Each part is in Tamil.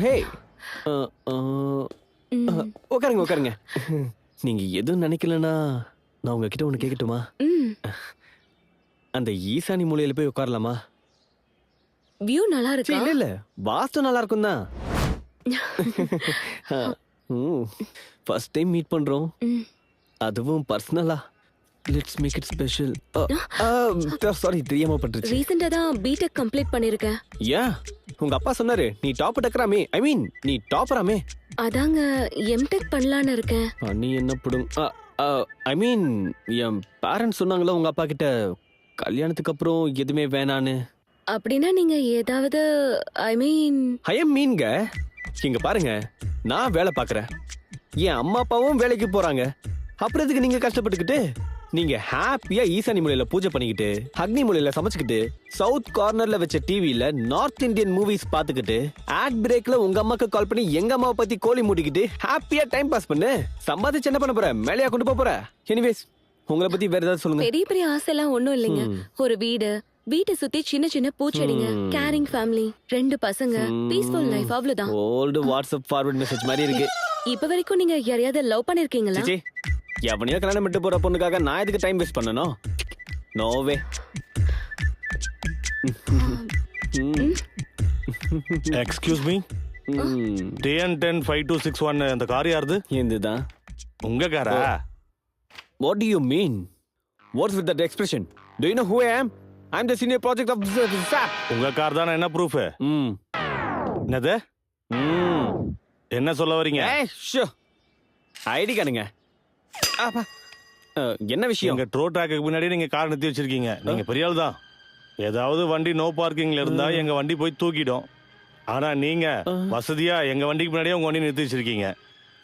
ஹே உட்காருங்க உட்காருங்க. நீங்க எதுவும் நினைக்கலன்னா நான் உங்ககிட்ட ஒன்று கேட்கட்டுமா? அந்த ஈசானி மூலையில போய் உட்காரலாமா? வியூ நல்லா இருக்கு. இல்ல இல்ல, வாஸ்து நல்லா இருக்கும் தான். ஃபர்ஸ்ட் டைம் மீட் பண்றோம், அதுவும் பர்சனலா. Let's make it special. Sorry, தெரியாம பண்றேன். ரீசெண்டா தான் பிடெக் கம்ப்ளீட் பண்ணிருக்கேன். யா, உங்க அப்பா சொன்னாரு நீ டாப் டக்கறாமே, ஐ மீன் நீ டாப்பராமே. அதாங்க எம்டெக் பண்ணலான்னு இருக்கேன். நீ என்ன புடுங்க? ஐ மீன் என் பேரண்ட்ஸ் சொன்னாங்களா உங்க அப்பா கிட்ட கல்யாணத்துக்கு அப்புறம் எதுவுமே வேணான்னு? அப்படின்னா நீங்க ஏதாவது ஐ மீன்ங்க, இங்க பாருங்க, நான் வேலை பார்க்கறேன், என் அம்மா அப்பாவும் வேலைக்கு போறாங்க, அப்புறம் எதுக்கு நீங்க கஷ்டப்பட்டுக்கிட்டு? நீங்க ஹாப்பியா ஈசானி மூலையில பூஜை பண்ணிக்கிட்டு, அக்னி மூலையில சமைச்சுக்கிட்டு, சவுத் கார்னர்ல வச்ச டிவில நார்த் இந்தியன் மூவிஸ் பாத்துக்கிட்டு, ஆட் பிரேக்ல உங்க அம்மாக்கு கால் பண்ணி எங்க அம்மாவை பத்தி கோலி மூடிக்கிட்டு ஹாப்பியா டைம் பாஸ் பண்ணு. சம்பாதிச்சு என்ன பண்ண போற? மேலையா கொண்டு போற? எனிவேஸ், உங்களை பத்தி வேற ஏதாவது சொல்லுங்க. பெரிய பெரிய ஆசைலாம் ஒண்ணும் இல்லைங்க. ஒரு வீட்டை சுத்தி சின்ன சின்ன பூச்செடிங்க, கேரிங் ஃபேமிலி, 2 பசங்க, பீஸ்ஃபுல் லைஃப், அவ்வளவுதான். ஓல்டு வாட்ஸ்அப் ஃபார்வர்ட் மெசேஜ் மாதிரி இருக்கு. இப்ப வரைக்கும் நீங்க யாரையாவது லவ் பண்ணிருக்கீங்களா? எவனையோ கல்யாணம் பண்ணிட்டு போற பொண்ணுக்காக நான் எதுக்கு டைம் வேஸ்ட் பண்ணணும்? நோவே. எக்ஸ்கியூஸ் மீ, TN105261 அந்த கார் யாருது? இதுதான் உங்க காரா? What do you mean? What's with that expression? Do you know who I am? I'm the senior project officer of SAP. உங்க கார் தானே, என்ன ப்ரூஃப்? என்னது? என்ன சொல்ல வரீங்க? ஐடி கார்டுங்க. என்ன விஷயம்? உங்க ட்ரோ ட்ராக்குக்கு முன்னாடி நீங்க கார் நிறுத்தி வச்சிருக்கீங்க. நீங்க பெரிய ஆள் தான். ஏதாவது வண்டி நோ பார்க்கிங்ல இருந்தா எங்க வண்டி போய் தூக்கிடும். ஆனா நீங்க வசதியா எங்க வண்டிக்கு முன்னாடியே உங்க வண்டி நிறுத்தி வச்சிருக்கீங்க.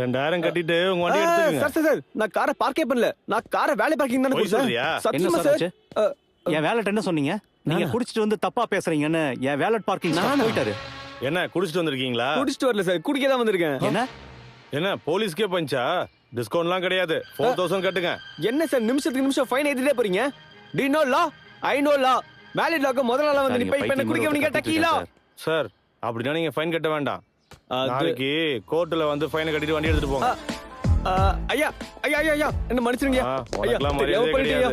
2000 கட்டிட்டு உங்க வண்டி எடுத்துக்கங்க. சார், நான் காரை பார்க்கே பண்ணல. நான் காரை வேலை பார்க்கிங் தானே கொடுத்தேன். சத்தியமா சார். என் வேலட் என்ன சொன்னீங்க? நீங்க குடிச்சிட்டு வந்து தப்பா பேசுறீங்கன்னு என் வேலட் பார்க்கிங் போயிட்டாரு. என்ன குடிச்சிட்டு வந்திருக்கீங்களா? குடிச்சிட்டு வரல சார், குடிக்க தான் வந்திருக்கேன். என்ன போலீஸ்க்கே பஞ்சா? டிஸ்கவுண்ட்லாம் கிடையாது. 4000 கட்டுங்க. என்ன சார் நிமிஷத்துக்கு நிமிஷம் ஃபைன் ஏத்திட்டே போறீங்க? Do you know law? I know law. Valid லாக்கு முதல்ல நாள் வந்து நீ பை பண்ண குடிக்க வந்தீங்க டக்கீலா. சார், அப்படினா நீங்க ஃபைன் கட்ட வேண்டாம். நாளைக்கு கோர்ட்ல வந்து ஃபைன் கட்டிட்டு வண்டி எடுத்துட்டு போங்க. ஐயா என்ன மன்னிச்சிருங்க ஐயா. தெரியாம பண்ணிட்டீங்க.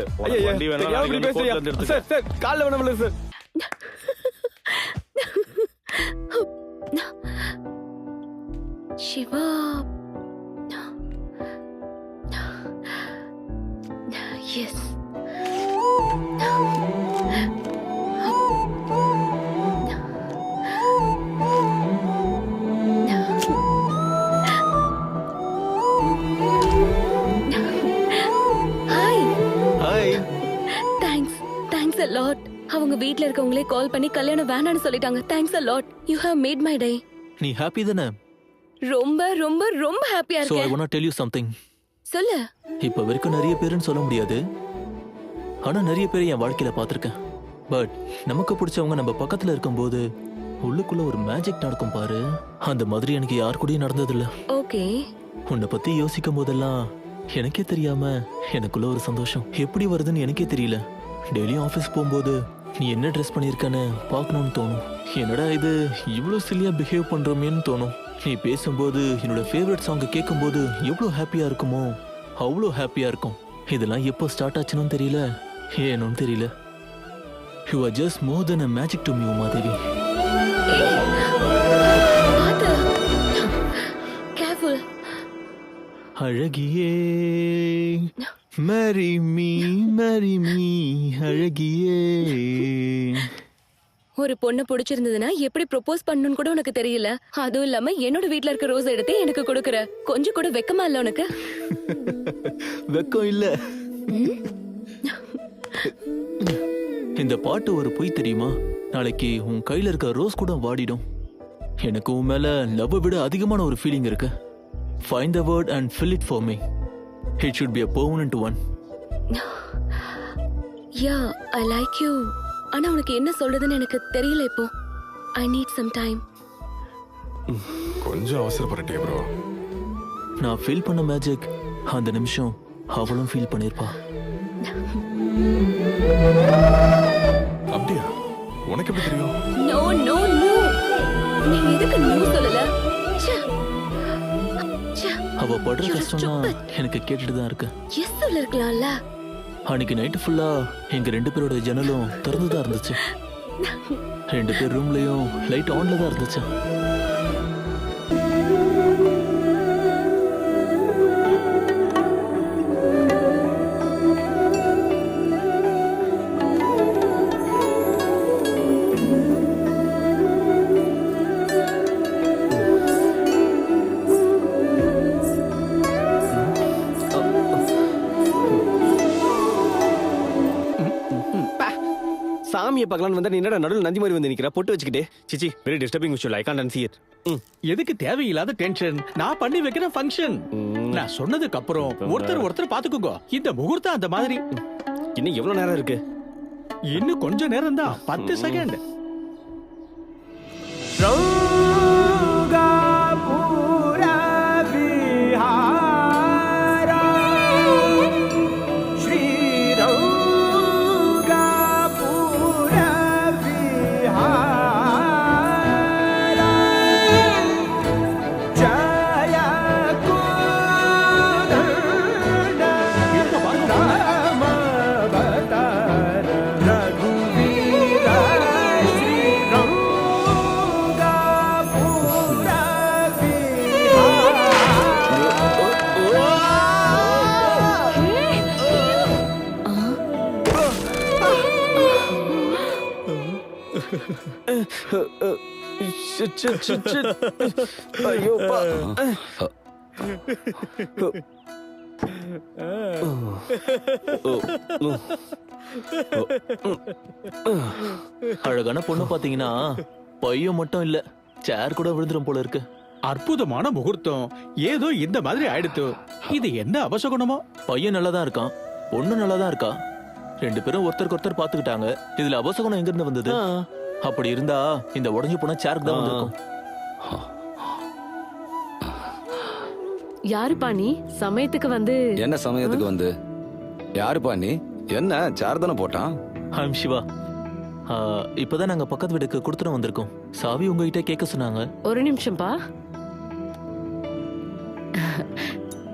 வண்டி வேணா நாளைக்கு கோர்ட்ல வந்து எடுத்துங்க. சார் கால்ல வேணாம்ல sir. Siva, yes. Thanks a lot. அவங்க வீட்ல இருக்கவங்களே கால் பண்ணி கல்யாணம் வேணான்னு சொல்லிட்டாங்க. Thanks a lot. You have made my day. நீ ஹாப்பி தானே? ரொம்ப ரொம்ப ரொம்ப ஹாப்பியா So I இருக்கேன். want to tell you something. சொல்லு. இப்ப வரைக்கும் நிறைய பேருன்னு சொல்ல முடியாது, ஆனா நிறைய பேரை என் வாழ்க்கையில பார்த்திருக்கேன். பட் நமக்கு பிடிச்சவங்க நம்ம பக்கத்துல இருக்கும்போது உள்ளுக்குள்ள ஒரு மேஜிக் நடக்கும் பாரு, அந்த மாதிரி எனக்கு யார் கூடயும் நடந்ததில்ல. ஓகே. உன்னை பத்தி யோசிக்கும் போதெல்லாம் எனக்கே தெரியாம எனக்குள்ள ஒரு சந்தோஷம் எப்படி வருதுன்னு எனக்கே தெரியல. டெய்லியும் ஆஃபீஸ் போகும்போது நீ என்ன ட்ரெஸ் பண்ணியிருக்கன்னு பார்க்கணும்னு தோணும். என்னடா இது இவ்வளோ சில்லியா பிஹேவ் பண்றோமேன்னு தோணும். நீ பேசும்போது என்னோட ஃபேவரட் சாங்கை கேட்கும்போது எவ்வளோ ஹாப்பியா இருக்குமோ அவ்வளோ ஹாப்பியா இருக்கும். இதெல்லாம் எப்போ ஸ்டார்ட் ஆச்சுன்னு தெரியல, ஏனும் தெரியல. You are just more than a magic to me, Umadevi. Careful. அழகியே marry me அழகியே. ஒரு பொண்ணு பிடிச்சிருந்ததுன்னா எப்படி ப்ரோபோஸ் பண்ணணும்னு கூட உனக்கு தெரியல. அதுவும் இல்லாம என்னோட வீட்ல இருக்க ரோஸ் எடுத்து எனக்கு கொடுக்கற. கொஞ்சம் கூட வெக்கமா இல்ல உனக்கு? வெக்கம் இல்ல. இந்த பாட்டு ஒரு பொய் தெரியுமா? நாளைக்கு உன் கையில இருக்க ரோஸ் கூட வாடிடும். எனக்கு உன் மேல லவ் விட அதிகமான ஒரு ஃபீலிங் இருக்கு. Find the word and fill it for me. It should be a permanent one. Yeah, I like you. ஆனா உனக்கு என்ன சொல்றதுன்னு எனக்கு தெரியல இப்போ. I need some time. கொஞ்சம் அவசரப்பட்டே ப்ரோ. நான் ஃபீல் பண்ண மேஜிக் அந்த நிமிஷம் அவளும் ஃபீல் பண்ணிருப்பா. அப்படியா? உனக்கு எப்படி தெரியும்? No. நியூ சொல்லல ச்சே. ச்சே. அவ படுற You're கஷ்டம்லாம் stupid. எனக்கு கேட்டுட்டு தான் இருக்கு. எஸ் சொல்லிருக்கலாம்ல. அன்னைக்கு நைட்டு ஃபுல்லா எங்க 2 பேரோட ஜன்னலும் திறந்து தான் இருந்துச்சு. 2 பேர் ரூம்லயும் லைட் ஆன்ல தான் இருந்துச்சு. சாமியை பார்க்கலான்னு வந்தா நீ என்னடா நடுவில் நந்தி மாதிரி வந்து நிக்கிற பொட்டு வச்சுக்கிட்டு சிச்சி வெரி டிஸ்டர்பிங் விஷயம் ஐ கான்ட் see it. எதுக்கு தேவையில்லாத டென்ஷன்? நான் பண்ணி வைக்கிற ஃபங்க்ஷன். நான் சொன்னதுக்கு அப்புறம் ஒருத்தர் பாத்துக்கோங்க. இந்த முகூர்த்தம் அந்த மாதிரி. இன்னும் எவ்வளவு நேரம் இருக்கு? இன்னும் கொஞ்ச நேரம் தான், 10 செகண்ட். ஐயோ பா. அழகான பொண்ணு பாத்தீங்கன்னா பையன் மட்டும் இல்ல, சேர் கூட விழுந்துரும் போல இருக்கு. அற்புதமான முகூர்த்தம். ஏதோ இந்த மாதிரி ஆயிடுத்து. இது என்ன அபசகுணமோ? பையன் நல்லா தான் இருக்கான், பொண்ணு நல்லா தான் இருக்கா. 2 பேரும் ஒருத்தருக்கு ஒருத்தர் பாத்துக்கிட்டாங்க. இதுல அபசகுணம் எங்க இருந்து வந்தது? அப்படி இருந்தா இந்த உடைஞ்சு போன சேருக்கு தான் வந்திருக்கும். யாருப்பா நீ? சமயத்துக்கு வந்து என்ன சமயத்துக்கு வந்து? யாருப்பா நீ? என்ன சார்தானே போட்டான்? ஐம் சிவா. இப்பதான் நாங்க பக்கத்து வீட்டுக்கு கொடுத்துட்டு வந்திருக்கோம். சாவி உங்ககிட்ட கேட்க சொன்னாங்க. ஒரு நிமிஷம்ப்பா.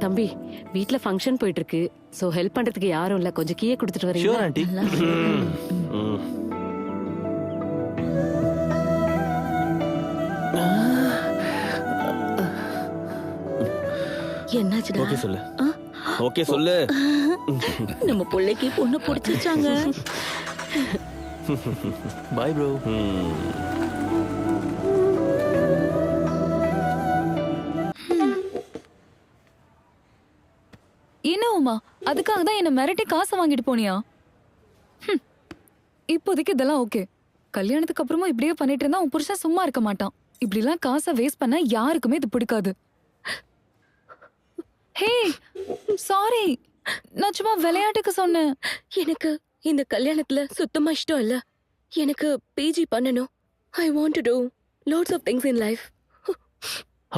தம்பி, வீட்ல ஃபங்க்ஷன் போயிட்டு இருக்கு. சோ ஹெல்ப் பண்றதுக்கு யாரும் இல்ல. கொஞ்சம் கீயை கொடுத்துட்டு ஷூர் வரீங்களா? ஆண்டி. என்னாச்சுடா? ஓகே சொல்லு. ஓகே சொல்லு. நம்ம பிள்ளைக்கு பொண்ணு பிடிச்சிருச்சாங்க. Bye bro. என்ன உமா, அதுக்காக தான் என்ன மிரட்டி காசு வாங்கிட்டு போனியா? இப்போதைக்கு இதெல்லாம் ஓகே. கல்யாணத்துக்கு அப்புறமா இப்படியே பண்ணிட்டு இருந்தா உன் புருஷன் சும்மா இருக்க மாட்டான். இப்படிலாம் காசை வேஸ்ட் பண்ண யாருக்குமே இது பிடிக்காது. ஹே சாரி, நான் சும்மா விளையாட்டுக்கு சொன்னேன். எனக்கு இந்த கல்யாணத்துல சுத்தமா இஷ்டம் இல்ல. எனக்கு பிஜி பண்ணணும். I want to do lots of things in life.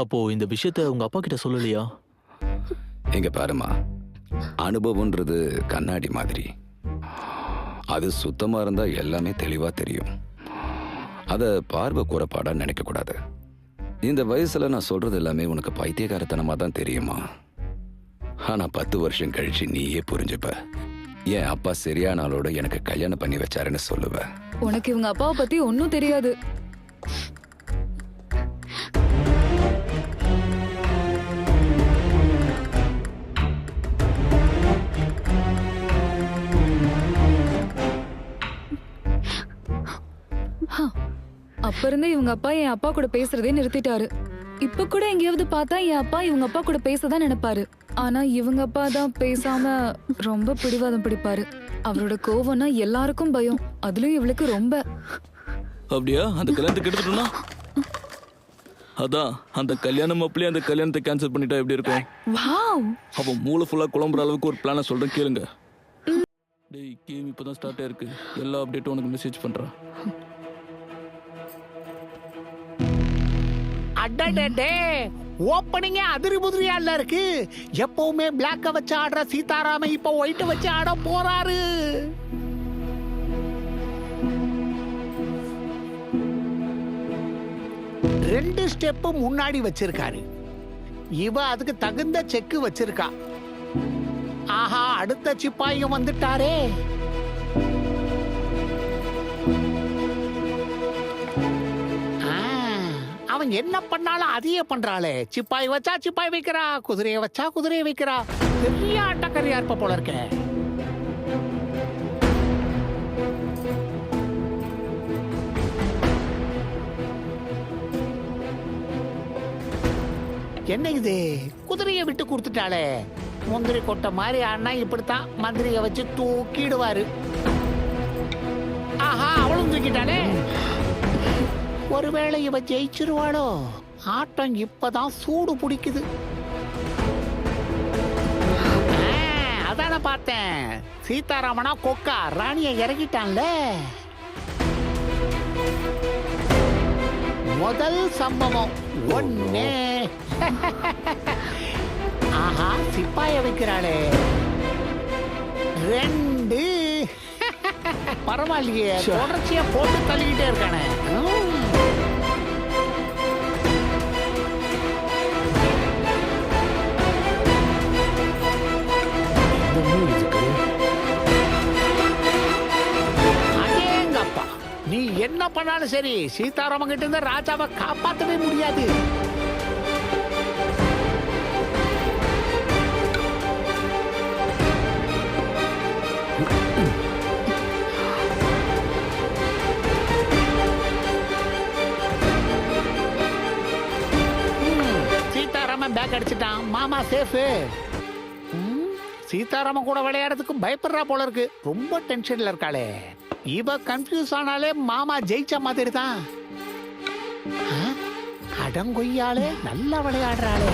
அப்போ இந்த விஷயத்த உங்க அப்பா கிட்ட சொல்லலையா? இங்க பாருமா, அனுபவம்ன்றது கண்ணாடி மாதிரி. அது சுத்தமா இருந்தா எல்லாமே தெளிவா தெரியும். அத பார்வை குறைபாடா நினைக்க கூடாது. இந்த வயசுல நான் சொல்றது எல்லாமே உனக்கு பைத்தியக்காரத்தனமா தான் தெரியுமா? ஆனா 10 வருஷம் கழிச்சு நீயே புரிஞ்சுப்ப. என் அப்பா சரியான ஆளோட எனக்கு கல்யாணம் பண்ணி வச்சாருன்னு சொல்லுவ. உனக்கு இவங்க அப்பாவை பத்தி ஒன்னும் தெரியாது. அப்ப இருந்து இவங்க அப்பா என் அப்பா கூட பேசுறதே நிறுத்திட்டாரு. இப்ப கூட எங்கேயாவது பார்த்தா என் அப்பா இவங்க அப்பா கூட பேசதான் நினைப்பாரு. ஆனா இவங்க அப்பா தான் பேசாம ரொம்ப பிடிவாதம் பிடிப்பாரு. அவரோட கோவம்னா எல்லாருக்கும் பயம். அதுலயும் இவளுக்கு ரொம்ப. அப்படியா? அந்த கல்யாணத்துக்கு எடுத்துட்டோம்னா அதான் அந்த கல்யாணம் அப்படியே அந்த கல்யாணத்தை கேன்சல் பண்ணிட்டா எப்படி இருக்கும்? வாவ், அவன் மூளை ஃபுல்லா குழம்புற அளவுக்கு ஒரு பிளானை சொல்றேன், கேளுங்க. டேய், கேம் இப்பதான் ஸ்டார்ட் ஆயிருக்கு. எல்லா அப்டேட்டும் உனக்கு மெசேஜ் பண்றேன். அடடே, ஓப்பனிங்கே அதிரி புதிரியால இருக்கு. எப்பவுமே பிளாக்க வச்சு ஆடுற சீதாராம இப்ப ஒயிட் வச்சு ஆட போறாரு. 2 ஸ்டெப் முன்னாடி வச்சிருக்காரு. இவ அதுக்கு தகுந்த செக்கு வச்சிருக்கா. ஆஹா, அடுத்த சிப்பாயும் வந்துட்டாரே. அவன் என்ன பண்ணாலும் அதையே பண்றாளே. சிப்பாய் வச்சா சிப்பாய் வைக்கிறா, குதிரையை வச்சா குதிரையை வைக்கிறா. பெரிய ஆட்டக்கறியா இருப்ப போல இருக்க. என்ன இது, குதிரையை விட்டு கொடுத்துட்டாளே. முந்திரி கொட்டை மாதிரி அண்ணா இப்படித்தான் மந்திரியை வச்சு தூக்கிடுவாரு. ஆஹா, அவளும் தூக்கிட்டாளே. ஒருவேளை இவ ஜெயிச்சிருவாளோ? ஆட்டம் இப்பதான் சூடு பிடிக்குது. அதான பார்த்தேன். சீதாராமனா கொக்கா ராணிய இறக்கிட்டான்ல. முதல் சம்பவம் ஒண்ணே. ஆஹா, சிப்பாய வைக்கிறாளே. 2 பரவாயில்லையே, தொடர்ச்சியா போட்டு தள்ளிக்கிட்டே இருக்கானே. அடேங்கப்பா, நீ என்ன பண்ணாலும் சரி சீதாராமன் கிட்ட இருந்து ராஜாவை காப்பாற்றவே முடியாது. சீதாராமன் பேக் அடிச்சிட்டான். மாமா சேஃபு. சீதாராமன் கூட விளையாடுறதுக்கு பயப்படுறா போல இருக்கு. ரொம்ப டென்ஷன்ல இருக்காளே. இவ கன்ஃபியூஸ் ஆனாலே மாமா ஜெயிச்ச மாதிரி தான். அடங்கொய்யாலே நல்லா விளையாடுறாளே.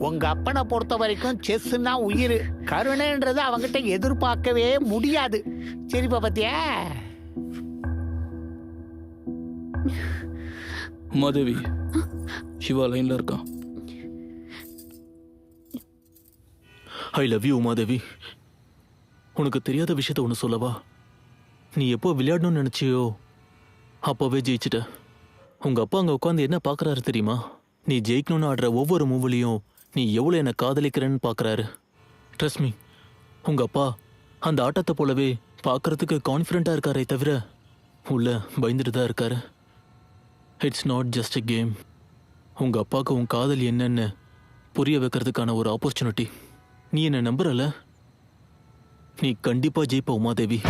உங்க அப்பனை பொறுத்த வரைக்கும் செஸ்னா உயிர். கருணைன்றது அவங்கிட்ட எதிர்பார்க்கவே முடியாது. சரிப்பா, பத்தியா? உமாதேவி, சிவா லைன்ல இருக்கான். I love you Umadevi. உனக்கு தெரியாத விஷயத்த ஒன்று சொல்லவா? நீ எப்போ விளையாடணும்னு நினைச்சியோ அப்போவே ஜெயிச்சிட்ட. உங்க அப்பா அங்கே உட்காந்து என்ன பார்க்குறாரு தெரியுமா? நீ ஜெயிக்கணும்னு ஆடுற ஒவ்வொரு மூவிலையும் நீ எவ்வளோ என்னை காதலிக்கிறேன்னு பார்க்குறாரு. ட்ரஸ்ட் மீ, உங்க அப்பா அந்த ஆட்டத்தை போலவே பார்க்கறதுக்கு கான்ஃபிடென்ட்டாக இருக்காரே தவிர உள்ள பயந்துட்டு தான் இருக்காரு. It's not just a game. உங்க அப்பாவுக்கு உன் காதல் என்னன்னு புரிய வைக்கிறதுக்கான ஒரு ஆப்பர்ச்சுனிட்டி. நீ என்ன நம்புறல? நீ கண்டிப்பா ஜெயிப்ப உமாதேவி.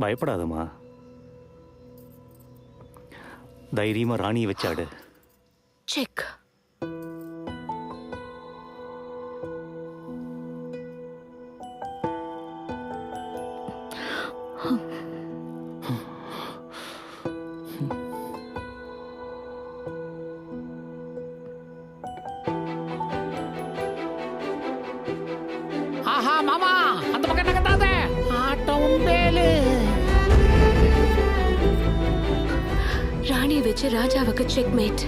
பயப்படாதம்மா. தைரியமா ராணியை வச்சாடு. செக். ஆஹா மாமா, அந்த பக்கம் நகர்த்தாத. ஆட்டம் உண்டேலு. ராணியை வச்சு ராஜாவுக்கு செக்மேட்.